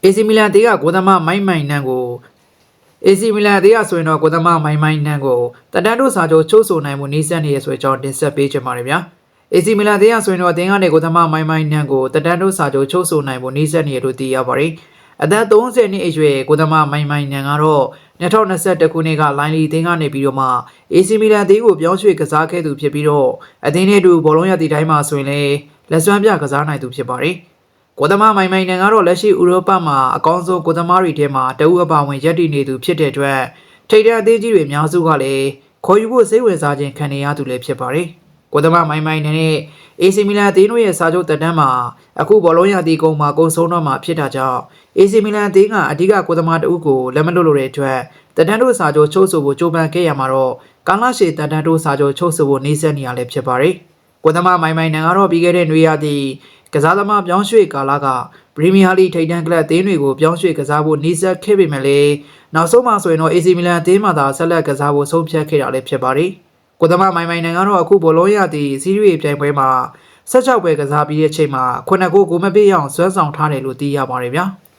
AC မီလန်တေးကကိုသမမိုင်းမိုင်နန်းကို AC မီလန်တေးကဆိုရင်တော့ကိုသမမိုင်းမိုင်းနန်းကိုတက်တန်းတို့စာချုပ်ချုပ်ဆိုနိုင်မှုနှီးစပ်နေရဆိုတဲ့အကြောင်းတင်ဆက်ပေးချင်ပါတယ်ဗျာAC မီလန်တေးကဆိုရင်တော့အသင်းကနေကိုသမမိုင်းမိုင်းနန်းကိုတက်တန်းတို့စာချုပ်ချုပ်ဆိုနိုင်မှုနှီးစပ်နေရလို့သိရပါတယ်အသက်30နှစ်အရွယ်ကိုသမမိုင်းမိုင်းနန်းကတော့2021ခုနှစ်ကလိုင်းလီအသင်းကနေပြီးတော့မှ AC မီလန်တေးကိုပြောင်းရွှေ့ကစားခဲ့သူဖြစ်ပြီးတော့အသင်းနဲ့အတူဘောလုံးရသည့်တိုင်းမှာဆိုရင်လည်းလက်စွမ်းပြကစားနိုင်သူဖြစ်ပါတယ်ကိုသမမိုင်မိုင်နန်ကတော့လက်ရှိဥရောပမှာအကောင်းဆုံးကိုသမတွေထဲမှာတအုပ်အပါဝင်ရပ်တည်နေသူဖြစ်တဲ့အတွက်ထိပ်တန်းအသင်းကြီးတွေအများစုကလည်းခေါ်ယူဖို့စိတ်ဝင်စားခြင်းခံနေရသူလည်းဖြစ်ပါတယ်။ကိုသမမိုင်မိုင်နန်နဲ့ AC မီလန်အသင်းတို့ရဲ့စာချုပ်တက်တန်းမှာအခုဘောလုံးရသည့်ကုန်းမှာကုန်းဆုံးတော့မှာဖြစ်တာကြောင့် AC မီလန်အသင်းကအဓိကကိုသမတအုပ်ကိုလက်မလွတ်လို့တဲ့အတွက်တက်တန်းတို့စာချုပ်ချုပ်ဆိုဖို့ကြိုးပမ်းခဲ့ရမှာတော့ကာလရှည်တက်တန်းတို့စာချုပ်ချုပ်ဆိုဖို့နှိစက်နေရလည်းဖြစ်ပါတယ်။ကိုသမမိုင်မိုင်နန်ကတော့ပြီးခဲ့တဲ့နွေရာသီကစားသမားပြောင်းရွှေ့ကာလကပရီးမီးယားလိထိပ်တန်းကလပ်အသင်းတွေကိုပြောင်းရွှေ့ကစားဖို့နှီးစပ်ခဲ့ပေမဲ့လည်းနောက်ဆုံးမှဆိုရင်တော့ AC မီလန်အသင်းမှာသာဆက်လက်ကစားဖို့ဆုံးဖြတ်ခဲ့တာလည်းဖြစ်ပါတယ်။ကိုသမမိုင်မိုင်နန်ကတော့အခုဘောလုံးရသည့်စီးရီးပြိုင်ပွဲမှာ16ပွဲကစားပြီးတဲ့အချိန်မှာ9ဂိုးမပေးအောင်စွမ်းဆောင်ထားတယ်လို့သိရပါတယ်ဗျာ။